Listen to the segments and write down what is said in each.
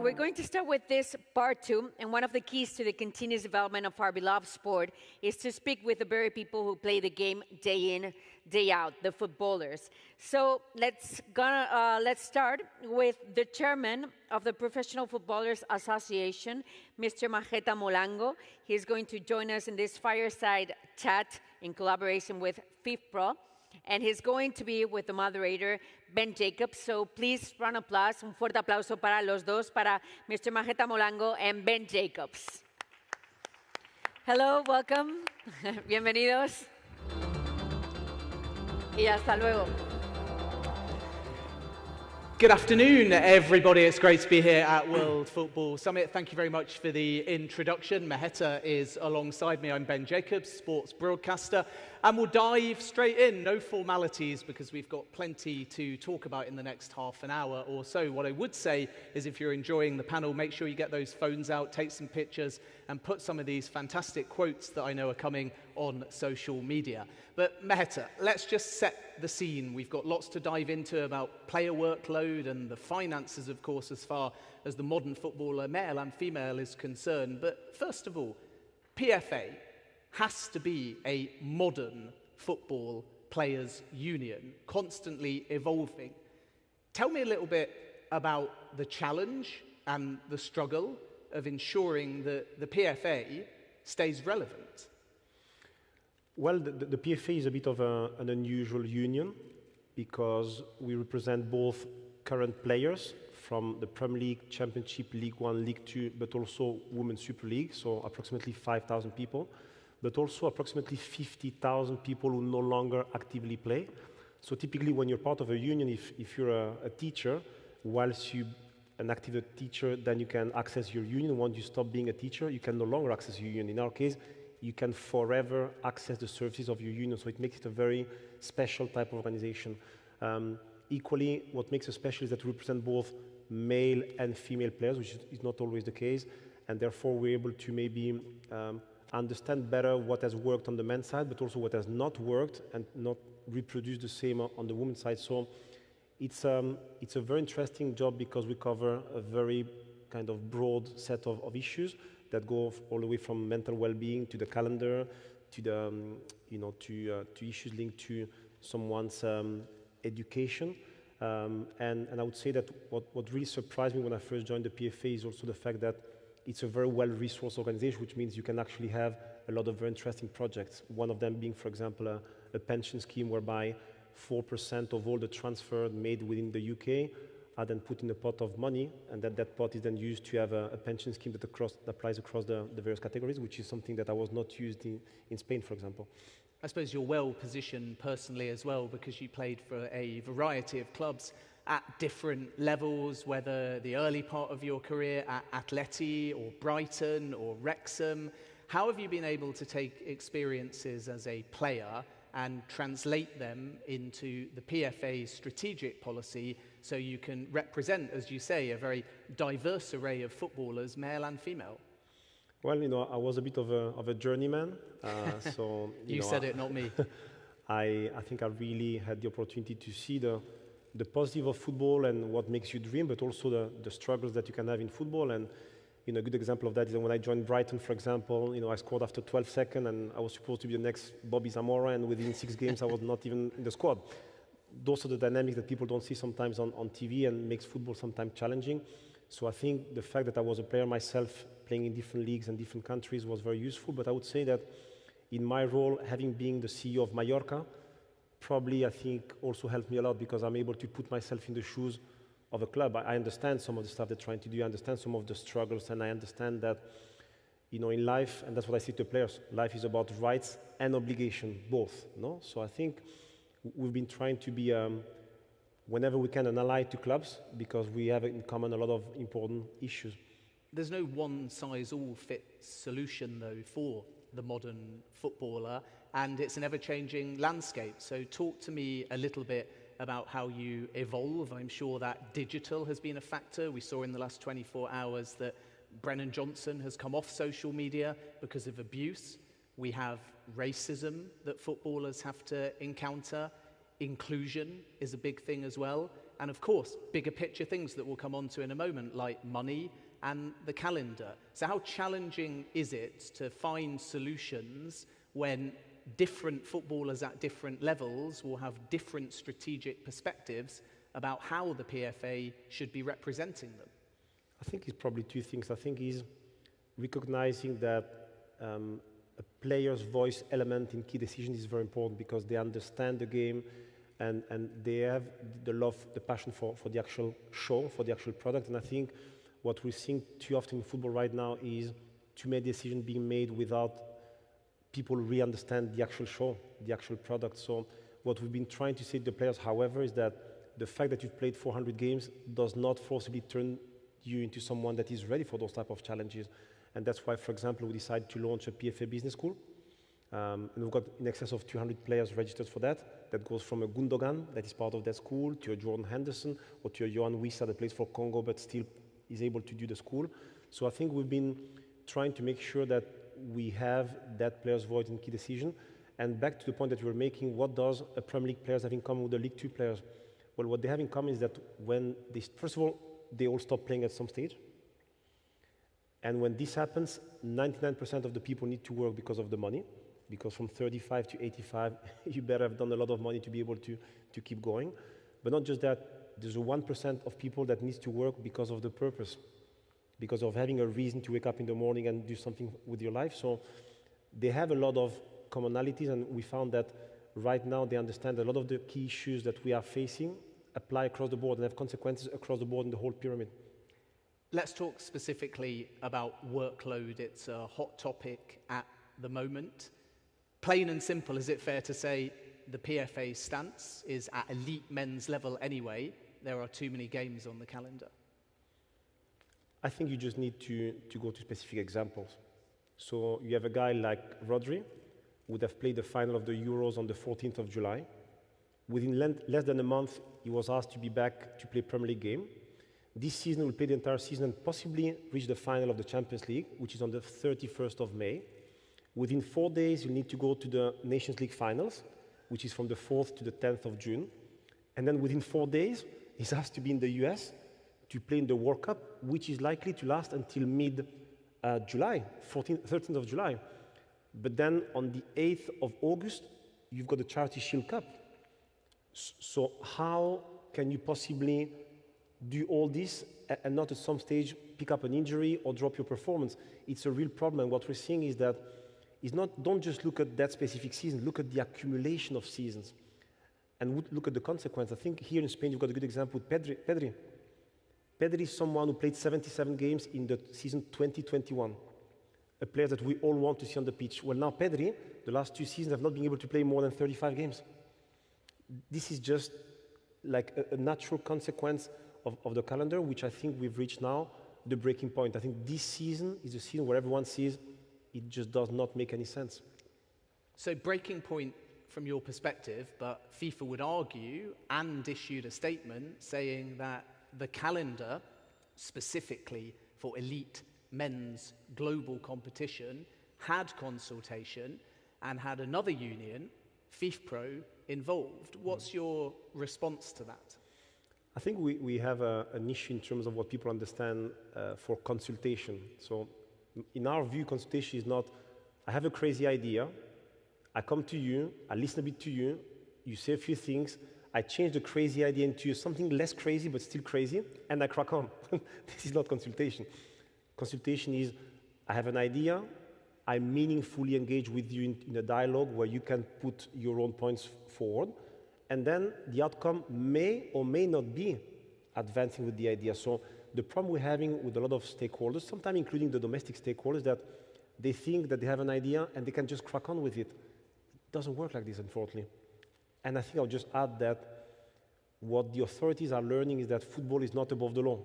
we're going to start with this part two, and one of the keys to the continuous development of our beloved sport is to speak with the very people who play the game day in, day out, the footballers. So let's start with the chairman of the Professional Footballers Association, Mr. Maheta Molango. He's going to join us in this fireside chat in collaboration with FIFPro. And he's going to be with the moderator, Ben Jacobs. So please round of applause, un fuerte aplauso para los dos, para Mr. Maheta Molango and Ben Jacobs. Hello, welcome, bienvenidos. Y hasta luego. Good afternoon, everybody. It's great to be here at World Football Summit. Thank you very much for the introduction. Maheta is alongside me. I'm Ben Jacobs, sports broadcaster. And we'll dive straight in, no formalities, because we've got plenty to talk about in the next half an hour or so. What I would say is if you're enjoying the panel, make sure you get those phones out, take some pictures, and put some of these fantastic quotes that I know are coming on social media. But Maheta, let's just set the scene. We've got lots to dive into about player workload and the finances, of course, as far as the modern footballer, male and female, is concerned. But first of all, PFA has to be a modern football players' union, constantly evolving. Tell me a little bit about the challenge and the struggle of ensuring that the PFA stays relevant. Well, the PFA is a bit of an unusual union because we represent both current players from the Premier League, Championship, League One, League Two, but also Women's Super League, so approximately 5,000 people, but also approximately 50,000 people who no longer actively play. So typically when you're part of a union, if you're a teacher, whilst you're an active teacher, then you can access your union. Once you stop being a teacher, you can no longer access your union. In our case, you can forever access the services of your union, so it makes it a very special type of organization. Equally, what makes us special is that we represent both male and female players, which is not always the case, and therefore we're able to maybe understand better what has worked on the men's side, but also what has not worked and not reproduce the same on the women's side. So it's a very interesting job because we cover a very kind of broad set of issues that go all the way from mental well-being to the calendar, to the to issues linked to someone's education. And I would say that what really surprised me when I first joined the PFA is also the fact that it's a very well-resourced organization, which means you can actually have a lot of very interesting projects. One of them being, for example, a pension scheme whereby 4% of all the transfer made within the UK are then put in a pot of money, and that pot is then used to have a pension scheme that applies across the various categories, which is something that I was not used in Spain, for example. I suppose you're well positioned personally as well because you played for a variety of clubs at different levels, whether the early part of your career at Atleti or Brighton or Wrexham. How have you been able to take experiences as a player and translate them into the PFA's strategic policy so you can represent, as you say, a very diverse array of footballers, male and female? Well, I was a bit of a journeyman, so you said it, not me. I think I really had the opportunity to see the positive of football and what makes you dream, but also the struggles that you can have in football. And a good example of that is when I joined Brighton, for example. I scored after 12 seconds, and I was supposed to be the next Bobby Zamora, and within 6 games I was not even in the squad. Those are the dynamics that people don't see sometimes on TV and makes football sometimes challenging. So I think the fact that I was a player myself, playing in different leagues and different countries, was very useful. But I would say that in my role, having been the CEO of Mallorca, probably I think also helped me a lot because I'm able to put myself in the shoes of a club. I understand some of the stuff they're trying to do, I understand some of the struggles, and I understand that, in life, and that's what I say to players, life is about rights and obligation, both. No? So I think we've been trying to be, whenever we can, an ally to clubs because we have in common a lot of important issues. There's no one-size-all-fits solution, though, for the modern footballer, and it's an ever-changing landscape. So talk to me a little bit about how you evolve. I'm sure that digital has been a factor. We saw in the last 24 hours that Brennan Johnson has come off social media because of abuse. We have racism that footballers have to encounter. inclusion is a big thing as well. And of course, bigger picture things that we'll come on to in a moment, like money and the calendar. So how challenging is it to find solutions when different footballers at different levels will have different strategic perspectives about how the PFA should be representing them? I think it's probably two things. I think is recognizing that a player's voice element in key decisions is very important because they understand the game and they have the love, the passion for the actual show, for the actual product. And I think what we're seeing too often in football right now is too many decisions being made without people really understand the actual show, the actual product. So what we've been trying to say to the players, however, is that the fact that you've played 400 games does not forcibly turn you into someone that is ready for those type of challenges. And that's why, for example, we decided to launch a PFA business school. And we've got in excess of 200 players registered for that. That goes from a Gundogan, that is part of that school, to a Jordan Henderson, or to a Johan Wissa that plays for Congo, but still is able to do the school. So I think we've been trying to make sure that we have that player's voice in key decision. And back to the point that you were making, what does a Premier League players have in common with the League Two players? Well, what they have in common is that when they, first of all, they all stop playing at some stage. And when this happens, 99% of the people need to work because of the money, because from 35 to 85, you better have done a lot of money to be able to keep going. But not just that, there's a 1% of people that needs to work because of the purpose, because of having a reason to wake up in the morning and do something with your life. So they have a lot of commonalities, and we found that right now they understand a lot of the key issues that we are facing apply across the board and have consequences across the board in the whole pyramid. Let's talk specifically about workload. It's a hot topic at the moment. Plain and simple, is it fair to say the PFA stance is at elite men's level anyway? There are too many games on the calendar. I think you just need to go to specific examples. So you have a guy like Rodri, who would have played the final of the Euros on the 14th of July. Within less than a month, he was asked to be back to play Premier League game. This season, he will play the entire season and possibly reach the final of the Champions League, which is on the 31st of May. Within 4 days, you need to go to the Nations League finals, which is from the 4th to the 10th of June. And then within 4 days, he's asked to be in the US to play in the World Cup, which is likely to last until mid-July, 13th of July. But then on the 8th of August, you've got the Charity Shield Cup. So how can you possibly do all this and not at some stage pick up an injury or drop your performance? It's a real problem. And what we're seeing is that don't just look at that specific season, look at the accumulation of seasons and look at the consequence. I think here in Spain, you've got a good example with Pedri. Pedri is someone who played 77 games in the season 2021, a player that we all want to see on the pitch. Well, now Pedri, the last 2 seasons, have not been able to play more than 35 games. This is just like a natural consequence of the calendar, which I think we've reached now, the breaking point. I think this season is a season where everyone sees it just does not make any sense. So breaking point from your perspective, but FIFA would argue and issued a statement saying that the calendar, specifically for elite men's global competition, had consultation and had another union, FIFPro, involved. What's your response to that? I think we have an issue in terms of what people understand for consultation. So in our view, consultation is not, I have a crazy idea, I come to you, I listen a bit to you, you say a few things, I change the crazy idea into something less crazy but still crazy, and I crack on. This is not consultation. Consultation is, I have an idea, I meaningfully engage with you in a dialogue where you can put your own points forward, and then the outcome may or may not be advancing with the idea. So the problem we're having with a lot of stakeholders, sometimes including the domestic stakeholders, that they think that they have an idea and they can just crack on with it. It doesn't work like this, unfortunately. And I think I'll just add that what the authorities are learning is that football is not above the law.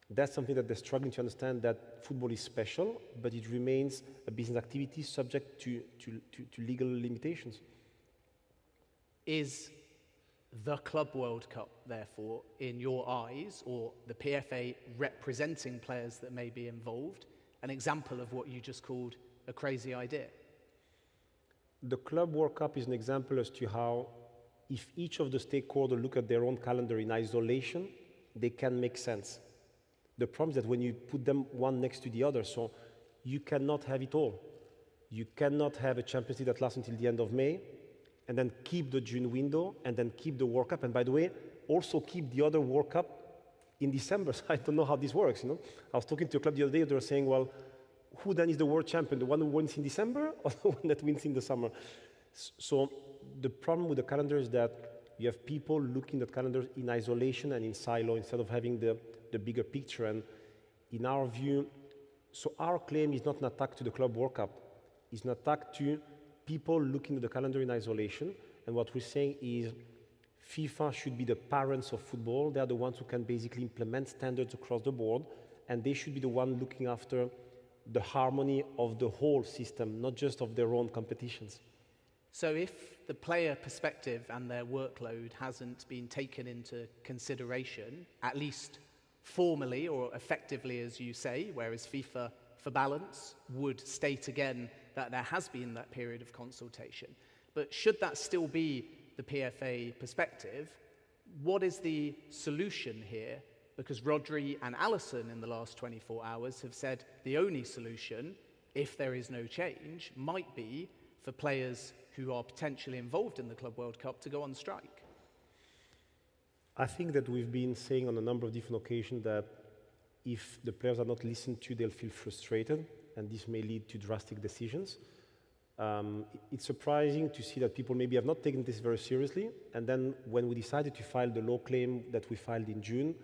That's something that they're struggling to understand, that football is special, but it remains a business activity subject to legal limitations. Is the Club World Cup, therefore, in your eyes, or the PFA representing players that may be involved, an example of what you just called a crazy idea? The Club World Cup is an example as to how if each of the stakeholders look at their own calendar in isolation, they can make sense. The problem is that when you put them one next to the other, so you cannot have it all. You cannot have a Champions League that lasts until the end of May, and then keep the June window, and then keep the World Cup, and by the way, also keep the other World Cup in December. So I don't know how this works, you know. I was talking to a club the other day, they were saying, well, who then is the world champion? The one who wins in December or the one that wins in the summer? So the problem with the calendar is that you have people looking at calendars in isolation and in silo instead of having the bigger picture. And in our view, so our claim is not an attack to the Club World Cup. It's an attack to people looking at the calendar in isolation. And what we're saying is FIFA should be the parents of football. They are the ones who can basically implement standards across the board. And they should be the one looking after the harmony of the whole system, not just of their own competitions. So if the player perspective and their workload hasn't been taken into consideration, at least formally or effectively, as you say, whereas FIFA, for balance, would state again that there has been that period of consultation. But should that still be the PFA perspective, what is the solution here? Because Rodri and Alisson in the last 24 hours have said the only solution, if there is no change, might be for players who are potentially involved in the Club World Cup to go on strike. I think that we've been saying on a number of different occasions that if the players are not listened to, they'll feel frustrated, and this may lead to drastic decisions. It's surprising to see that people maybe have not taken this very seriously, and then when we decided to file the law claim that we filed in June,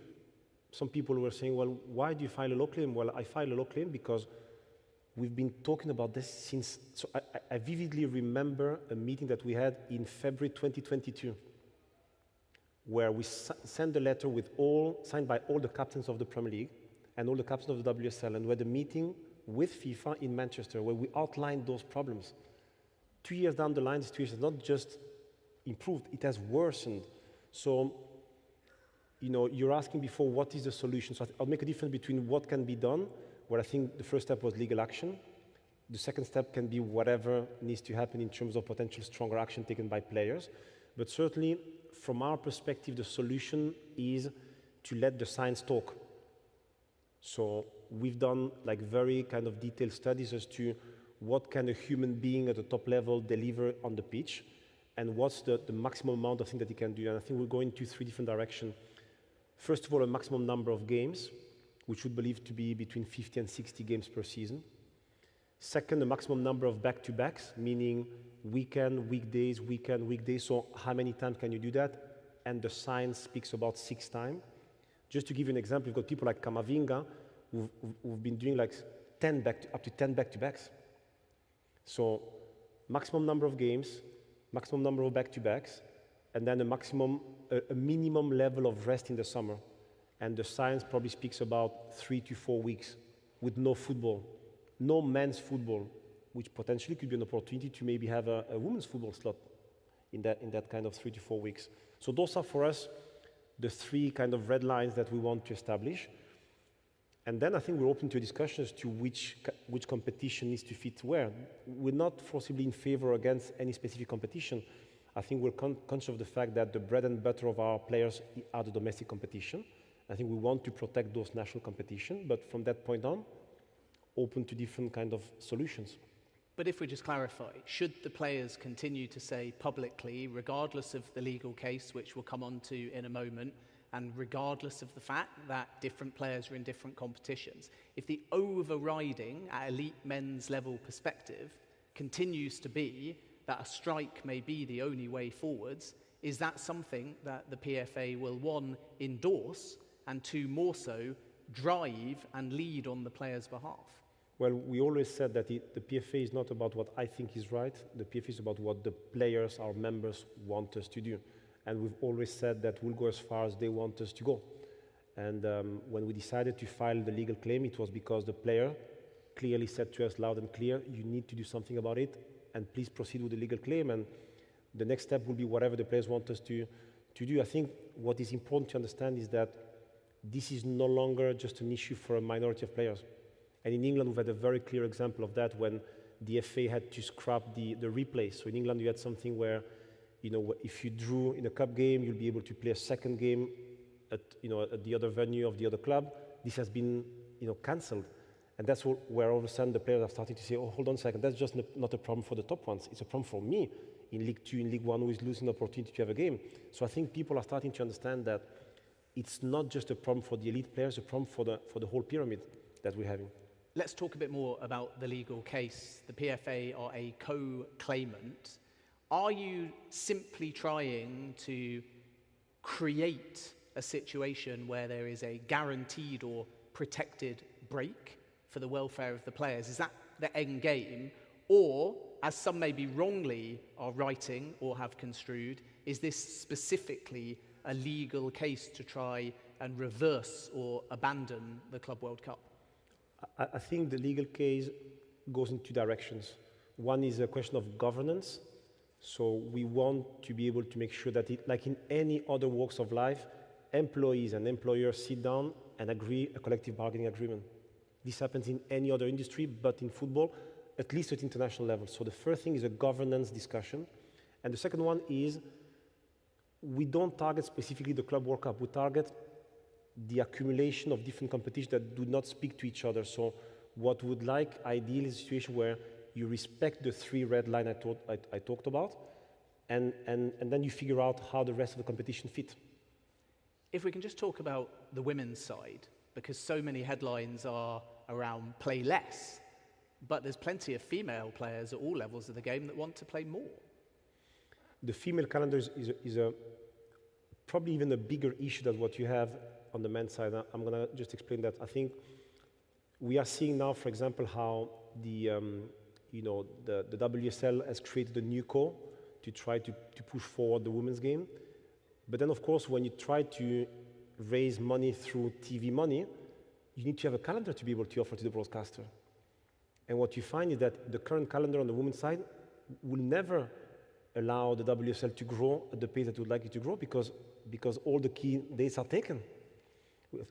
some people were saying, well, why do you file a law claim? Well, I filed a law claim because we've been talking about this since, so I vividly remember a meeting that we had in February 2022, where we sent a letter with signed by all the captains of the Premier League and all the captains of the WSL, and we had a meeting with FIFA in Manchester where we outlined those problems. 2 years down the line, the situation has not just improved, it has worsened. So, you know, you're asking before what is the solution. So I'll make a difference between what can be done, where I think the first step was legal action. The second step can be whatever needs to happen in terms of potential stronger action taken by players. But certainly, from our perspective, the solution is to let the science talk. So we've done like very kind of detailed studies as to what can a human being at the top level deliver on the pitch, and what's the maximum amount of things that he can do. And I think we're going to 3 different directions. First of all, a maximum number of games, which we believe to be between 50 and 60 games per season. Second, a maximum number of back-to-backs, meaning weekend, weekdays, weekend, weekdays. So how many times can you do that? And the science speaks about 6 times. Just to give you an example, you've got people like Camavinga who've been doing like up to 10 back-to-backs. So maximum number of games, maximum number of back-to-backs, and then a minimum level of rest in the summer. And the science probably speaks about 3 to 4 weeks with no football, no men's football, which potentially could be an opportunity to maybe have a women's football slot in that kind of 3 to 4 weeks. So those are for us the 3 kind of red lines that we want to establish. And then I think we're open to a discussion as to which competition needs to fit where. We're not forcibly in favor or against any specific competition. I think we're conscious of the fact that the bread and butter of our players are the domestic competition. I think we want to protect those national competition, but from that point on, open to different kind of solutions. But if we just clarify, should the players continue to say publicly, regardless of the legal case, which we'll come on to in a moment, and regardless of the fact that different players are in different competitions, if the overriding, at elite men's level perspective, continues to be that a strike may be the only way forwards, is that something that the PFA will, 1, endorse, and 2, more so, drive and lead on the players' behalf? Well, we always said that the PFA is not about what I think is right. The PFA is about what the players, our members, want us to do. And we've always said that we'll go as far as they want us to go. And when we decided to file the legal claim, it was because the player clearly said to us loud and clear, you need to do something about it, and please proceed with the legal claim. And the next step will be whatever the players want us to do. I think what is important to understand is that this is no longer just an issue for a minority of players. And in England, we've had a very clear example of that when the FA had to scrap the replays. So in England, you had something where if you drew in a cup game, you'll be able to play a second game at the other venue of the other club. This has been, cancelled. And that's where all of a sudden the players are starting to say, oh, hold on a second, that's just not a problem for the top ones. It's a problem for me in League 2, in League 1, who is losing the opportunity to have a game. So I think people are starting to understand that it's not just a problem for the elite players, it's a problem for the whole pyramid that we're having. Let's talk a bit more about the legal case. The PFA are a co-claimant. Are you simply trying to create a situation where there is a guaranteed or protected break for the welfare of the players? Is that the end game? Or, as some maybe wrongly are writing or have construed, is this specifically a legal case to try and reverse or abandon the Club World Cup? I think the legal case goes in two directions. One is a question of governance. So we want to be able to make sure that, like in any other walks of life, employees and employers sit down and agree a collective bargaining agreement. This happens in any other industry, but in football, at least at international level. So the first thing is a governance discussion. And the second one is we don't target specifically the Club World Cup. We target the accumulation of different competitions that do not speak to each other. So what we would like, ideally, is a situation where you respect the three red lines I talked about, and then you figure out how the rest of the competition fit. If we can just talk about the women's side, because so many headlines are around play less, but there's plenty of female players at all levels of the game that want to play more. The female calendar is probably even a bigger issue than what you have on the men's side. I'm going to just explain that. I think we are seeing now, for example, how the WSL has created a new co to try to push forward the women's game. But then, of course, when you try to raise money through TV money, you need to have a calendar to be able to offer to the broadcaster. And what you find is that the current calendar on the women's side will never allow the WSL to grow at the pace that we would like it to grow because all the key dates are taken.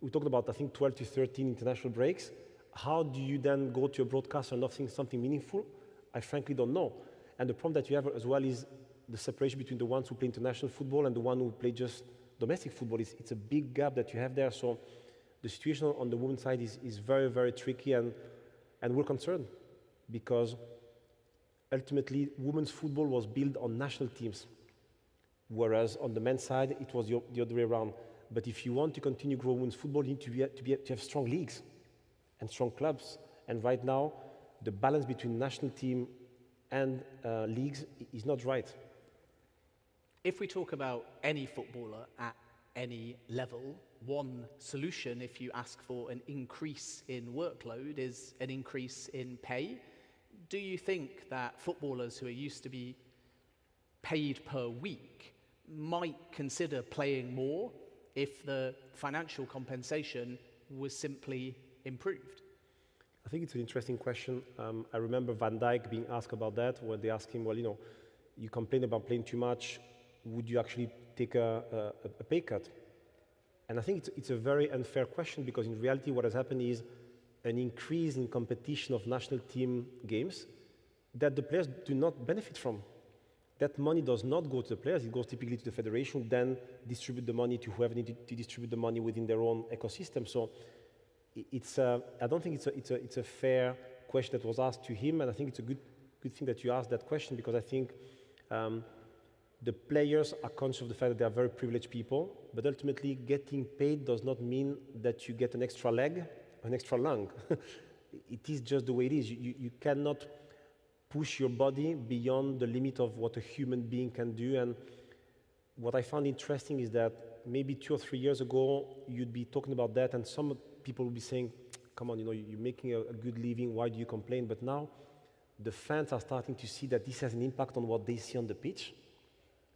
We talked about, I think, 12 to 13 international breaks. How do you then go to a broadcaster and not think something meaningful? I frankly don't know. And the problem that you have as well is the separation between the ones who play international football and the one who play just domestic football. It's a big gap that you have there. So the situation on the women's side is very, very tricky, and we're concerned because ultimately women's football was built on national teams, whereas on the men's side it was the other way around. But if you want to continue growing women's football, you need to have strong leagues and strong clubs. And right now, the balance between national team and leagues is not right. If we talk about any footballer at any level, one solution, if you ask for an increase in workload, is an increase in pay. Do you think that footballers who are used to be paid per week might consider playing more if the financial compensation was simply improved? I think it's an interesting question. I remember Van Dijk being asked about that when they asked him, well, you complain about playing too much, would you actually take a pay cut? And I think it's a very unfair question because in reality what has happened is an increase in competition of national team games that the players do not benefit from. That money does not go to the players, it goes typically to the federation, then distribute the money to whoever needs to distribute the money within their own ecosystem. So I don't think it's a fair question that was asked to him, and I think it's a good thing that you asked that question because I think the players are conscious of the fact that they are very privileged people, but ultimately getting paid does not mean that you get an extra leg, an extra lung. It is just the way it is. You cannot push your body beyond the limit of what a human being can do. And what I found interesting is that maybe 2 or 3 years ago, you'd be talking about that and some people would be saying, come on, you're making a good living, why do you complain? But now the fans are starting to see that this has an impact on what they see on the pitch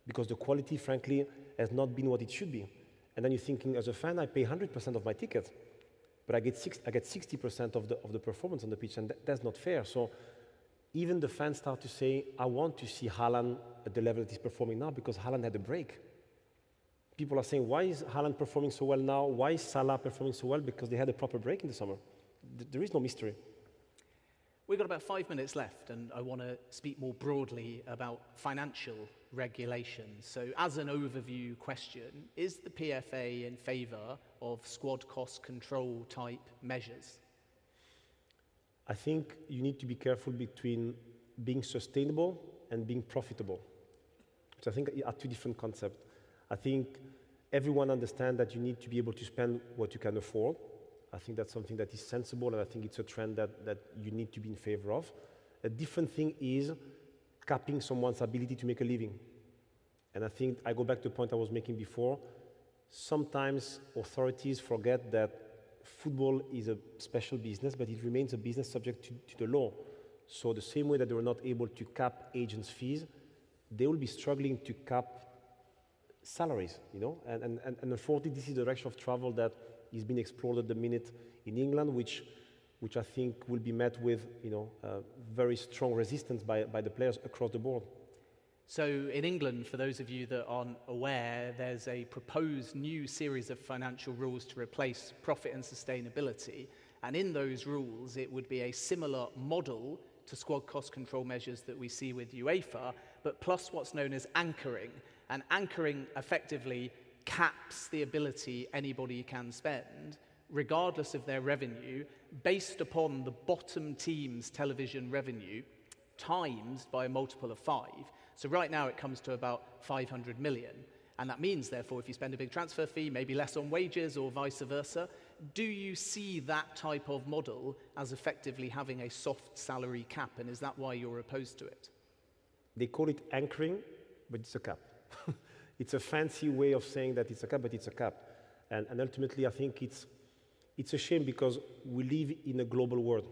because the quality, frankly, has not been what it should be. And then you're thinking, as a fan, I pay 100% of my ticket, but I get 60% of the performance on the pitch, and that's not fair. So even the fans start to say, I want to see Haaland at the level that he's performing now because Haaland had a break. People are saying, why is Haaland performing so well now? Why is Salah performing so well? Because they had a proper break in the summer. There is no mystery. We've got about 5 minutes left, and I want to speak more broadly about financial regulation. So as an overview question, is the PFA in favour of squad cost control type measures? I think you need to be careful between being sustainable and being profitable, which I think are two different concepts. I think everyone understands that you need to be able to spend what you can afford. I think that's something that is sensible, and I think it's a trend that you need to be in favor of. A different thing is capping someone's ability to make a living. And I think I go back to the point I was making before. Sometimes authorities forget that football is a special business, but it remains a business subject to the law. So the same way that they were not able to cap agents' fees, they will be struggling to cap salaries, you know? And unfortunately, this is the direction of travel that is being explored at the minute in England, which I think will be met with, very strong resistance by the players across the board. So in England, for those of you that aren't aware, there's a proposed new series of financial rules to replace profit and sustainability. And in those rules, it would be a similar model to squad cost control measures that we see with UEFA, but plus what's known as anchoring. And anchoring effectively caps the ability anybody can spend, regardless of their revenue, based upon the bottom team's television revenue, times by a multiple of 5. So right now it comes to about 500 million. And that means, therefore, if you spend a big transfer fee, maybe less on wages or vice versa. Do you see that type of model as effectively having a soft salary cap? And is that why you're opposed to it? They call it anchoring, but it's a cap. It's a fancy way of saying that it's a cap, but it's a cap. And ultimately, I think it's a shame because we live in a global world.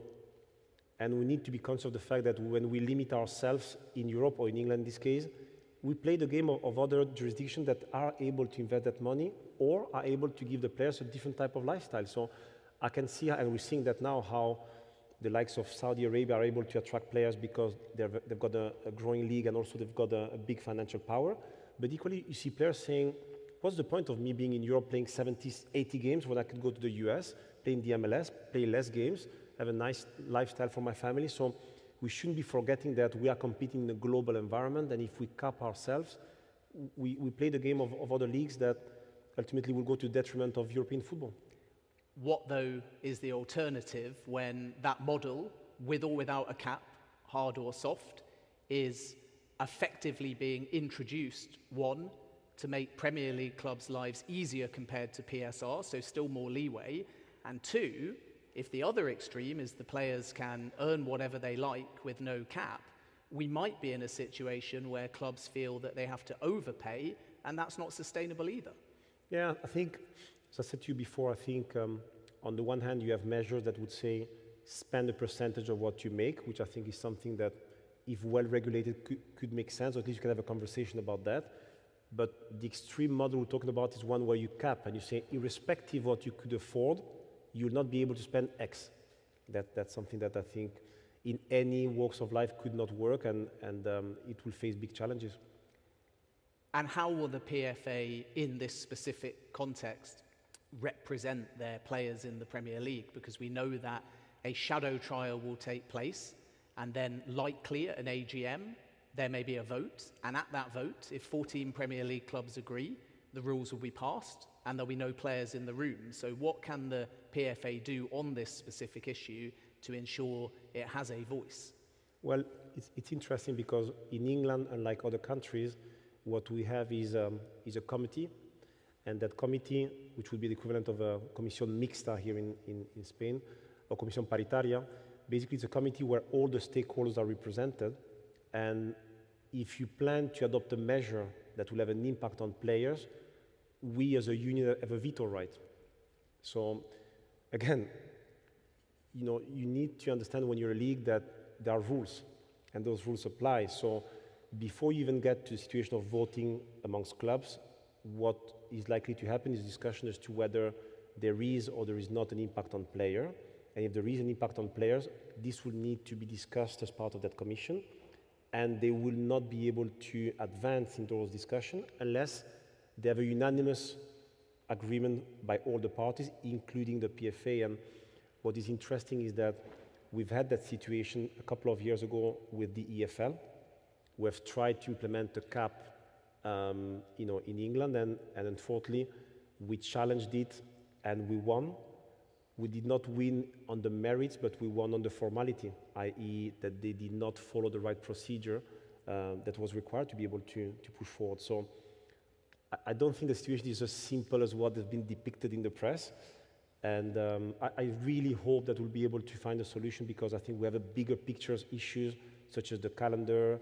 And we need to be conscious of the fact that when we limit ourselves in Europe or in England in this case, we play the game of other jurisdictions that are able to invest that money or are able to give the players a different type of lifestyle. So I can see, and we're seeing that now, how the likes of Saudi Arabia are able to attract players because they've got a growing league and also they've got a big financial power. But equally, you see players saying, what's the point of me being in Europe playing 70, 80 games when I could go to the US, play in the MLS, play less games, have a nice lifestyle for my family? So we shouldn't be forgetting that we are competing in a global environment, and if we cap ourselves, we play the game of other leagues that ultimately will go to the detriment of European football. What, though, is the alternative when that model, with or without a cap, hard or soft, is effectively being introduced, one, to make Premier League clubs' lives easier compared to PSR, so still more leeway, and two, if the other extreme is the players can earn whatever they like with no cap, we might be in a situation where clubs feel that they have to overpay, and that's not sustainable either. Yeah, I think, as I said to you before, I think on the one hand you have measures that would say spend a percentage of what you make, which I think is something that, if well regulated, could make sense, or at least you can have a conversation about that. But the extreme model we're talking about is one where you cap and you say, irrespective of what you could afford, you'll not be able to spend X. That's something that I think in any walks of life could not work, and it will face big challenges. And how will the PFA, in this specific context, represent their players in the Premier League? Because we know that a shadow trial will take place, and then likely at an AGM, there may be a vote, and at that vote, if 14 Premier League clubs agree, the rules will be passed, and there'll be no players in the room. So what can the PFA do on this specific issue to ensure it has a voice? Well, it's interesting because in England, unlike other countries, what we have is a committee, and that committee, which would be the equivalent of a comisión mixta here in Spain, or comisión paritaria, basically it's a committee where all the stakeholders are represented, and if you plan to adopt a measure that will have an impact on players, we as a union have a veto right. So again, you need to understand when you're a league that there are rules, and those rules apply. So before you even get to the situation of voting amongst clubs, what is likely to happen is discussion as to whether there is or there is not an impact on player. And if there is an impact on players, this will need to be discussed as part of that commission, and they will not be able to advance in those discussions unless they have a unanimous agreement by all the parties, including the PFA. And what is interesting is that We've had that situation a couple of years ago with the EFL. We have tried to implement a cap, in England, and unfortunately, we challenged it and we won. We did not win on the merits, but we won on the formality, i.e. that they did not follow the right procedure that was required to be able to push forward. So I don't think the situation is as simple as what has been depicted in the press. And I really hope that we'll be able to find a solution, because I think we have a bigger picture issues, such as the calendar,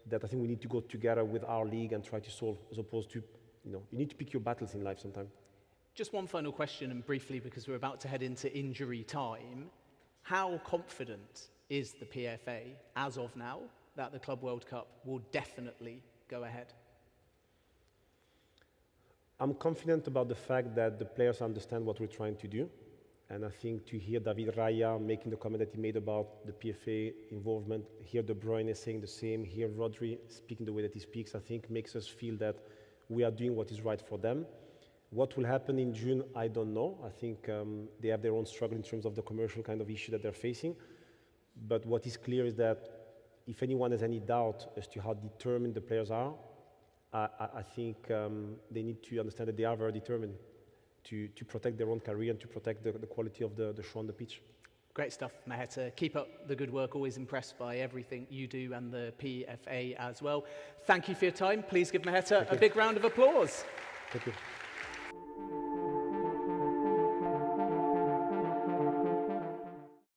that I think we need to go together with our league and try to solve, as opposed to, you need to pick your battles in life sometimes. Just one final question, and briefly, because we're about to head into injury time. How confident is the PFA, as of now, that the Club World Cup will definitely go ahead? I'm confident about the fact that the players understand what we're trying to do. And I think to hear David Raya making the comment that he made about the PFA involvement, hear De Bruyne saying the same, hear Rodri speaking the way that he speaks, I think makes us feel that we are doing what is right for them. What will happen in June, I don't know. I think they have their own struggle in terms of the commercial kind of issue that they're facing. But what is clear is that if anyone has any doubt as to how determined the players are, I think they need to understand that they are very determined to protect their own career and to protect the quality of the show on the pitch. Great stuff, Maheta. Keep up the good work. Always impressed by everything you do, and the PFA as well. Thank you for your time. Please give Maheta a big round of applause. Thank you.